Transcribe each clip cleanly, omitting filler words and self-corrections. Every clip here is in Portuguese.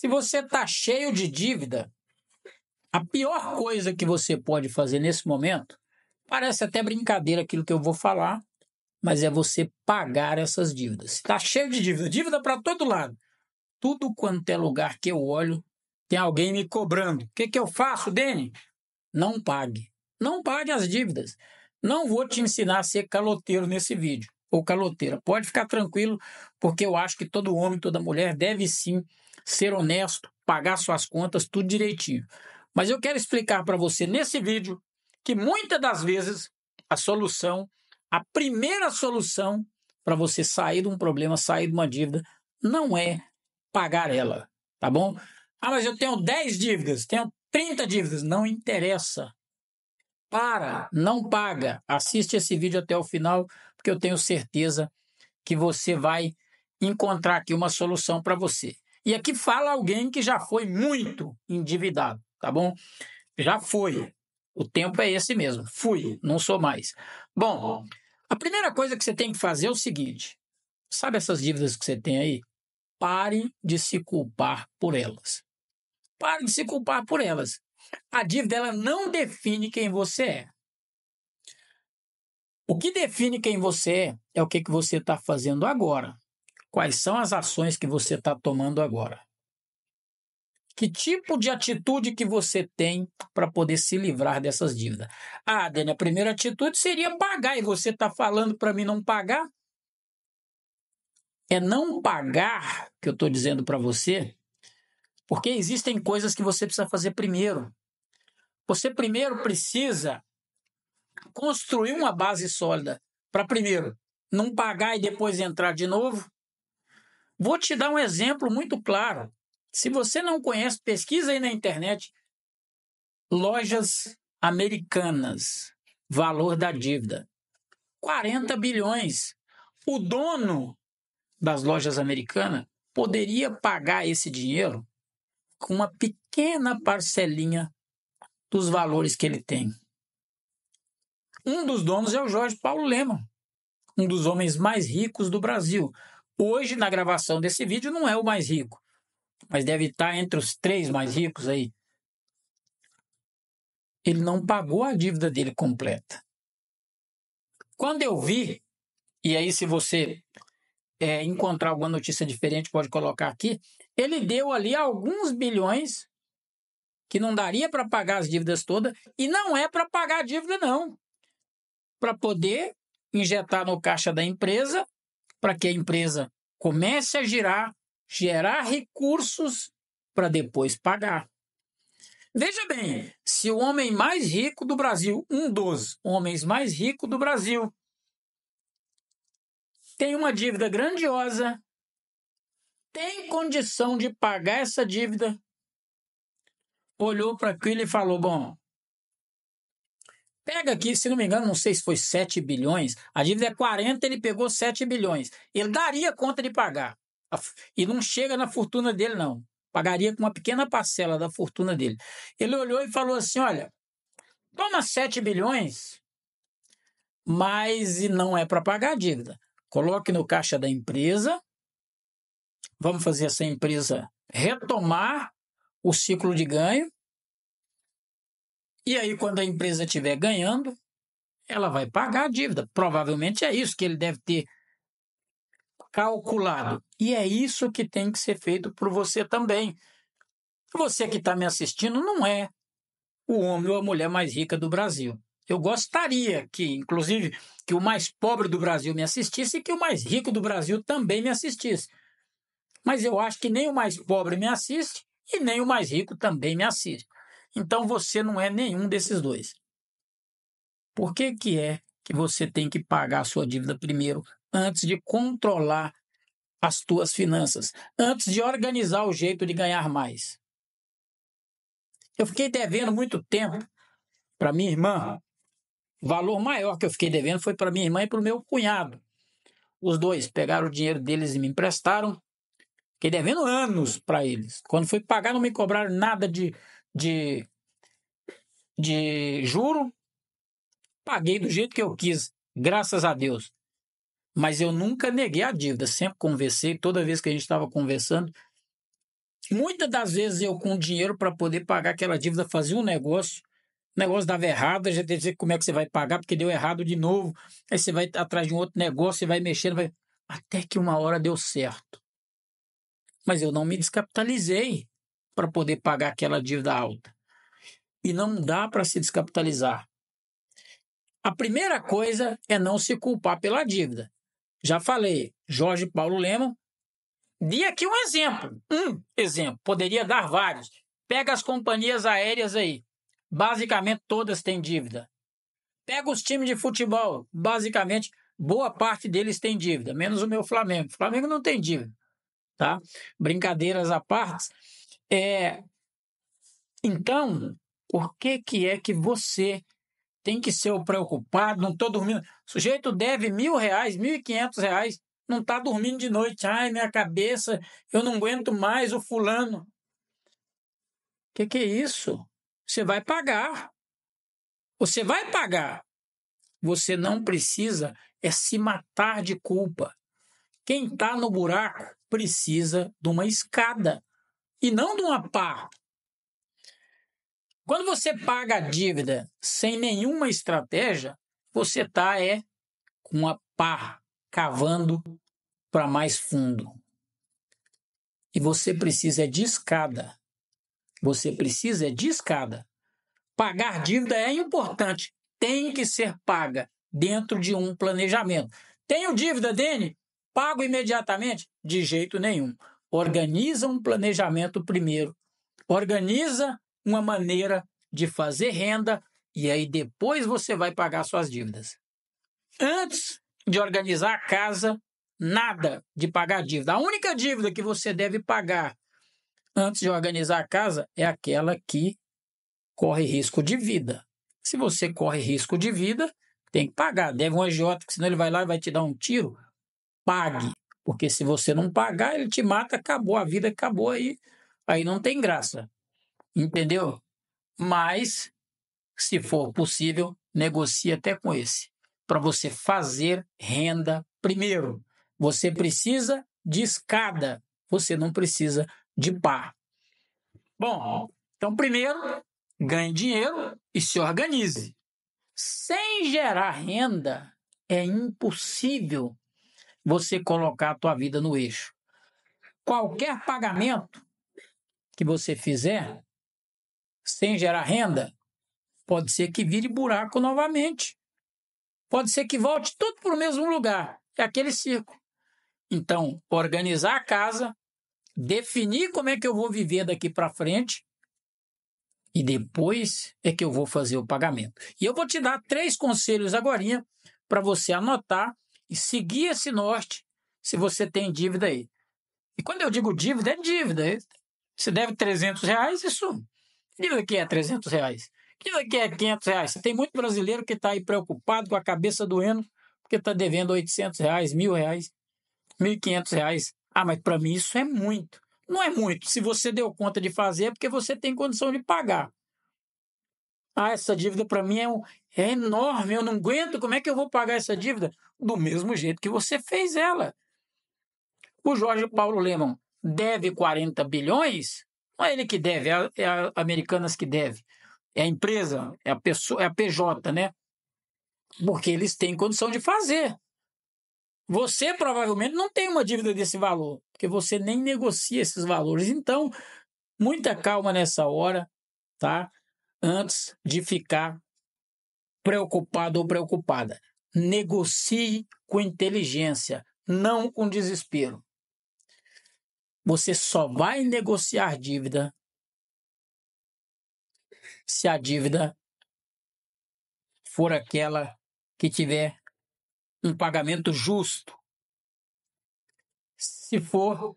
Se você está cheio de dívida, a pior coisa que você pode fazer nesse momento, parece até brincadeira aquilo que eu vou falar, mas é você pagar essas dívidas. Está cheio de dívida, dívida para todo lado. Tudo quanto é lugar que eu olho, tem alguém me cobrando. O que eu faço, Dene? Não pague. Não pague as dívidas. Não vou te ensinar a ser caloteiro nesse vídeo, ou caloteira. Pode ficar tranquilo, porque eu acho que todo homem, toda mulher deve sim ser honesto, pagar suas contas, tudo direitinho. Mas eu quero explicar para você nesse vídeo que muitas das vezes a primeira solução para você sair de um problema, sair de uma dívida, não é pagar ela, tá bom? Ah, mas eu tenho 10 dívidas, tenho 30 dívidas, não interessa. Não paga. Assiste esse vídeo até o final, porque eu tenho certeza que você vai encontrar aqui uma solução para você. E aqui fala alguém que já foi muito endividado, tá bom? Já foi. O tempo é esse mesmo. Fui, não sou mais. Bom, a primeira coisa que você tem que fazer é o seguinte: sabe essas dívidas que você tem aí? Pare de se culpar por elas. Pare de se culpar por elas. A dívida ela não define quem você é. O que define quem você é o que você está fazendo agora. Quais são as ações que você está tomando agora? Que tipo de atitude que você tem para poder se livrar dessas dívidas? Ah, Dani, a primeira atitude seria pagar, e você está falando para mim não pagar? É não pagar que eu estou dizendo para você, porque existem coisas que você precisa fazer primeiro. Você primeiro precisa construir uma base sólida para primeiro não pagar e depois entrar de novo. Vou te dar um exemplo muito claro. Se você não conhece, pesquisa aí na internet, lojas americanas, valor da dívida, 40 bilhões. O dono das lojas americanas poderia pagar esse dinheiro com uma pequena parcelinha dos valores que ele tem. Um dos donos é o Jorge Paulo Lemann, um dos homens mais ricos do Brasil. Hoje, na gravação desse vídeo, não é o mais rico, mas deve estar entre os 3 mais ricos aí. Ele não pagou a dívida dele completa. Quando eu vi, e aí se você encontrar alguma notícia diferente, pode colocar aqui, ele deu ali alguns bilhões que não daria para pagar as dívidas todas, e não é para pagar a dívida não, para poder injetar no caixa da empresa, para que a empresa comece a gerar recursos para depois pagar. Veja bem, se o homem mais rico do Brasil, um dos homens mais ricos do Brasil, tem uma dívida grandiosa, tem condição de pagar essa dívida, olhou para aquilo e falou, bom, pega aqui, se não me engano, não sei se foi 7 bilhões, a dívida é 40, ele pegou 7 bilhões. Ele daria conta de pagar, e não chega na fortuna dele não. Pagaria com uma pequena parcela da fortuna dele. Ele olhou e falou assim, olha, toma 7 bilhões, mas não é para pagar a dívida. Coloque no caixa da empresa, vamos fazer essa empresa retomar o ciclo de ganho, e aí quando a empresa estiver ganhando, ela vai pagar a dívida. Provavelmente é isso que ele deve ter calculado. E é isso que tem que ser feito por você também. Você que está me assistindo não é o homem ou a mulher mais rica do Brasil. Eu gostaria que, inclusive, que o mais pobre do Brasil me assistisse e que o mais rico do Brasil também me assistisse. Mas eu acho que nem o mais pobre me assiste e nem o mais rico também me assiste. Então você não é nenhum desses dois. Por que é que você tem que pagar a sua dívida primeiro, antes de controlar as tuas finanças, antes de organizar o jeito de ganhar mais? Eu fiquei devendo muito tempo para minha irmã. O valor maior que eu fiquei devendo foi para minha irmã e para o meu cunhado. Os dois pegaram o dinheiro deles e me emprestaram. Fiquei devendo anos para eles. Quando fui pagar, não me cobraram nada de juro. Paguei do jeito que eu quis, graças a Deus. Mas eu nunca neguei a dívida. Sempre conversei, toda vez que a gente estava conversando, Muitas das vezes eu, com dinheiro para poder pagar aquela dívida, fazia um negócio, o negócio dava errado, já tem que dizer como é que você vai pagar, porque deu errado de novo. Aí você vai atrás de um outro negócio, você vai mexendo, até que uma hora deu certo. Mas eu não me descapitalizei para poder pagar aquela dívida alta. E não dá para se descapitalizar. A primeira coisa é não se culpar pela dívida. Já falei, Jorge Paulo Lemann. Dei aqui um exemplo. Poderia dar vários. Pega as companhias aéreas aí. Basicamente todas têm dívida. Pega os times de futebol. Basicamente, boa parte deles tem dívida, menos o meu Flamengo. O Flamengo não tem dívida, tá? Brincadeiras à parte. Então, por que é que você tem que ser o preocupado? Não estou dormindo. O sujeito deve R$1.000, R$1.500. Não está dormindo de noite. Ai, minha cabeça, eu não aguento mais o fulano. O que é isso? Você vai pagar. Você vai pagar. Você não precisa se matar de culpa. Quem está no buraco precisa de uma escada e não de uma pá. Quando você paga a dívida sem nenhuma estratégia, você está com uma pá cavando para mais fundo. E você precisa de escada. Você precisa de escada. Pagar dívida é importante. Tem que ser paga dentro de um planejamento. Tenho dívida, Dene? Pago imediatamente? De jeito nenhum. Organiza um planejamento primeiro. Organiza uma maneira de fazer renda e aí depois você vai pagar suas dívidas. Antes de organizar a casa, nada de pagar dívida. A única dívida que você deve pagar antes de organizar a casa é aquela que corre risco de vida. Se você corre risco de vida, tem que pagar. Deve um agiota, senão ele vai lá e vai te dar um tiro. Pague. Porque se você não pagar, ele te mata, acabou a vida, acabou aí. Aí não tem graça. Entendeu? Mas, se for possível, negocie até com esse. Para você fazer renda primeiro. Você precisa de escada. Você não precisa de pá. Bom, então primeiro, ganhe dinheiro e se organize. Sem gerar renda, é impossível você colocar a tua vida no eixo. Qualquer pagamento que você fizer, sem gerar renda, pode ser que vire buraco novamente. Pode ser que volte tudo para o mesmo lugar. É aquele ciclo. Então, organizar a casa, definir como é que eu vou viver daqui para frente e depois é que eu vou fazer o pagamento. E eu vou te dar 3 conselhos agorinha para você anotar e seguir esse norte se você tem dívida aí. E quando eu digo dívida, é dívida. Você deve R$300, isso. Dívida que é R$300? Dívida que é R$500? Tem muito brasileiro que está aí preocupado, com a cabeça doendo, porque está devendo R$800, R$1.000, R$1.500. Ah, mas para mim isso é muito. Não é muito. Se você deu conta de fazer, é porque você tem condição de pagar. Ah, essa dívida para mim é enorme, eu não aguento. Como é que eu vou pagar essa dívida? Do mesmo jeito que você fez ela. O Jorge Paulo Lemann deve 40 bilhões? Não é ele que deve, é a Americanas que deve. É a empresa, é a pessoa, é a PJ, né? Porque eles têm condição de fazer. Você provavelmente não tem uma dívida desse valor, porque você nem negocia esses valores. Então, muita calma nessa hora, tá? Antes de ficar preocupado ou preocupada. Negocie com inteligência, não com desespero. Você só vai negociar dívida se a dívida for aquela que tiver um pagamento justo. Se for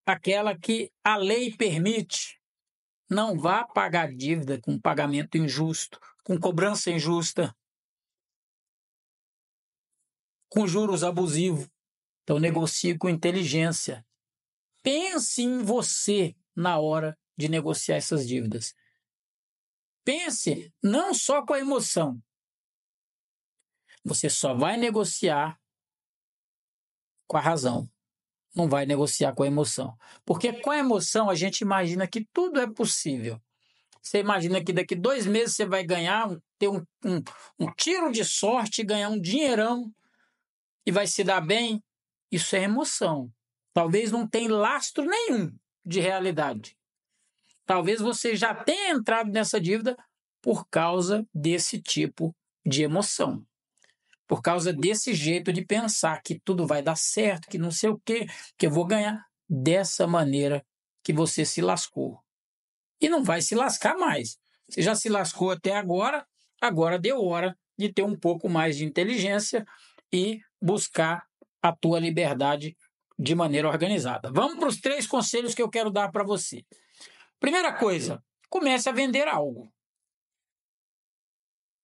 aquela que a lei permite, não vá pagar dívida com pagamento injusto, com cobrança injusta, com juros abusivos. Então, negocie com inteligência. Pense em você na hora de negociar essas dívidas. Pense não só com a emoção. Você só vai negociar com a razão. não vai negociar com a emoção. Porque com a emoção a gente imagina que tudo é possível. Você imagina que daqui 2 meses você vai ganhar, ter um tiro de sorte, ganhar um dinheirão e vai se dar bem. Isso é emoção. Talvez não tenha lastro nenhum de realidade. Talvez você já tenha entrado nessa dívida por causa desse tipo de emoção. Por causa desse jeito de pensar que tudo vai dar certo, que não sei o quê, que eu vou ganhar dessa maneira que você se lascou. E não vai se lascar mais. Você já se lascou até agora, agora deu hora de ter um pouco mais de inteligência e buscar a tua liberdade de maneira organizada. Vamos para os 3 conselhos que eu quero dar para você. Primeira coisa, comece a vender algo.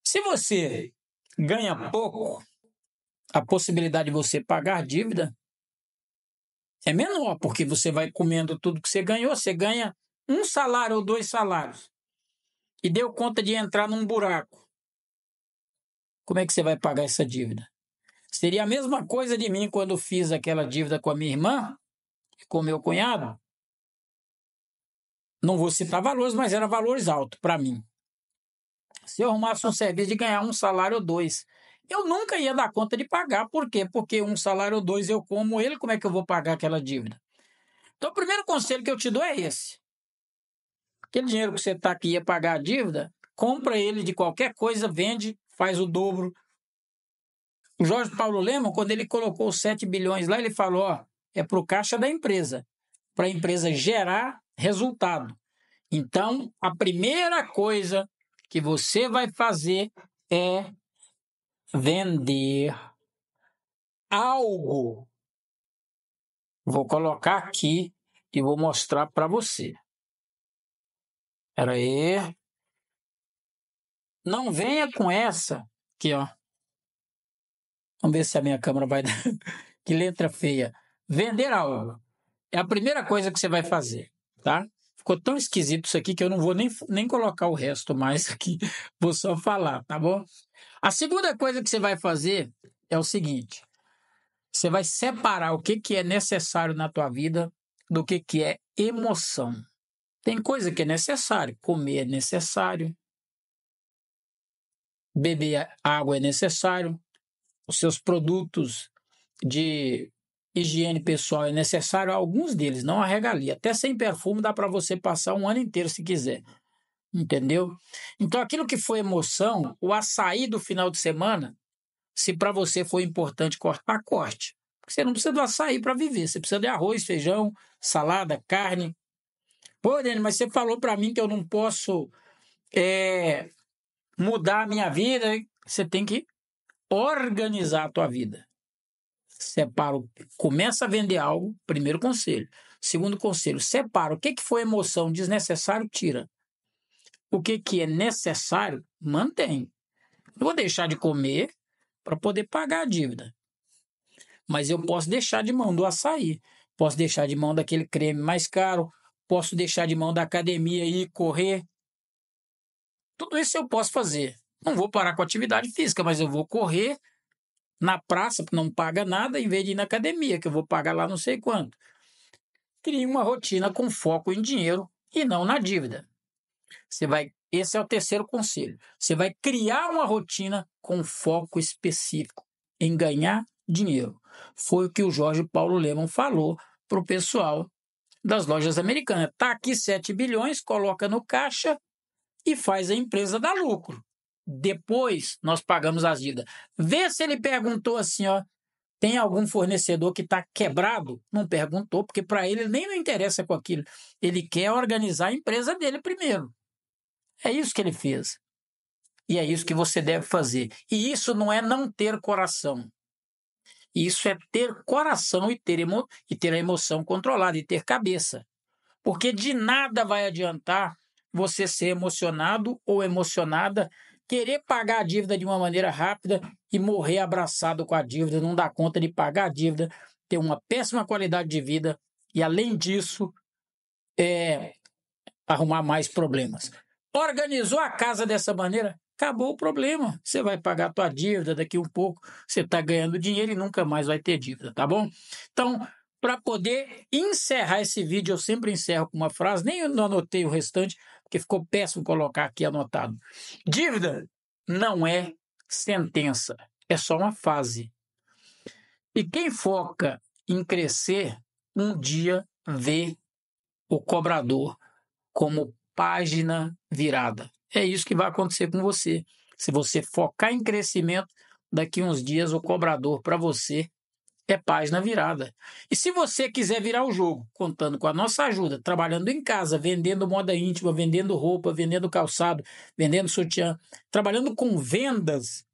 Se você ganha pouco, a possibilidade de você pagar dívida é menor, porque você vai comendo tudo que você ganhou, você ganha 1 salário ou 2 salários e deu conta de entrar num buraco. Como é que você vai pagar essa dívida? Seria a mesma coisa de mim quando fiz aquela dívida com a minha irmã e com o meu cunhado. Não vou citar valores, mas eram valores altos para mim. Se eu arrumasse um serviço de ganhar 1 salário ou 2, eu nunca ia dar conta de pagar. Por quê? Porque 1 salário ou 2 eu como ele, como é que eu vou pagar aquela dívida? Então, o primeiro conselho que eu te dou é esse. Aquele dinheiro que você está aqui ia pagar a dívida, compra ele de qualquer coisa, vende, faz o dobro. O Jorge Paulo Lemann, quando ele colocou os 7 bilhões lá, ele falou, ó, é para o caixa da empresa, para a empresa gerar resultado. Então, a primeira coisa que você vai fazer é vender algo. Vou colocar aqui e vou mostrar para você. Espera aí. Não venha com essa aqui, ó. Vamos ver se a minha câmera vai dar. Que letra feia. Vender algo. É a primeira coisa que você vai fazer, tá? Ficou tão esquisito isso aqui que eu não vou nem colocar o resto mais aqui. Vou só falar, tá bom? A segunda coisa que você vai fazer é o seguinte. Você vai separar o que é necessário na tua vida do que é emoção. Tem coisa que é necessário. Comer é necessário. Beber água é necessário. Os seus produtos de higiene pessoal é necessário. Alguns deles, não a regalia. Até sem perfume dá para você passar um ano inteiro se quiser. Entendeu? Então, aquilo que foi emoção, o açaí do final de semana, se para você foi importante cortar, corte. Porque você não precisa do açaí para viver. Você precisa de arroz, feijão, salada, carne. Pô, Dani, mas você falou para mim que eu não posso mudar a minha vida. Você tem que organizar a tua vida. Separa, começa a vender algo, primeiro conselho. Segundo conselho, separa o que foi emoção desnecessário, tira. O que é necessário, mantém. Eu vou deixar de comer para poder pagar a dívida. Mas eu posso deixar de mão do açaí, posso deixar de mão daquele creme mais caro, posso deixar de mão da academia e ir correr. Tudo isso eu posso fazer. Não vou parar com a atividade física, mas eu vou correr na praça, que não paga nada, em vez de ir na academia, que eu vou pagar lá não sei quanto. Crie uma rotina com foco em dinheiro e não na dívida. Esse é o terceiro conselho. Você vai criar uma rotina com foco específico em ganhar dinheiro. Foi o que o Jorge Paulo Lemann falou para o pessoal das lojas americanas. Está aqui 7 bilhões, coloca no caixa e faz a empresa dar lucro. Depois nós pagamos as dívidas. Vê se ele perguntou assim, ó, tem algum fornecedor que está quebrado? Não perguntou, porque para ele nem não interessa com aquilo. Ele quer organizar a empresa dele primeiro. É isso que ele fez. E é isso que você deve fazer. E isso não é não ter coração. Isso é ter coração e ter a emoção controlada, e ter cabeça. Porque de nada vai adiantar você ser emocionado ou emocionada, querer pagar a dívida de uma maneira rápida e morrer abraçado com a dívida, não dar conta de pagar a dívida, ter uma péssima qualidade de vida e, além disso, arrumar mais problemas. Organizou a casa dessa maneira, acabou o problema. Você vai pagar a tua dívida daqui um pouco, você está ganhando dinheiro e nunca mais vai ter dívida, tá bom? Então, para poder encerrar esse vídeo, eu sempre encerro com uma frase, nem eu não anotei o restante, porque ficou péssimo colocar aqui anotado. Dívida não é sentença, é só uma fase. E quem foca em crescer, um dia vê o cobrador como página virada. É isso que vai acontecer com você. Se você focar em crescimento, daqui uns dias o cobrador para você é página virada. E se você quiser virar o jogo, contando com a nossa ajuda, trabalhando em casa, vendendo moda íntima, vendendo roupa, vendendo calçado, vendendo sutiã, trabalhando com vendas,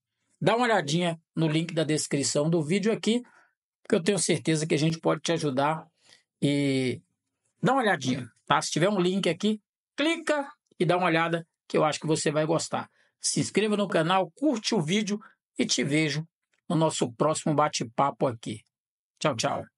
dá uma olhadinha no link da descrição do vídeo aqui, porque eu tenho certeza que a gente pode te ajudar. E dá uma olhadinha, tá? Se tiver um link aqui, clica e dá uma olhada que eu acho que você vai gostar. Se inscreva no canal, curte o vídeo e te vejo no nosso próximo bate-papo aqui. Tchau, tchau.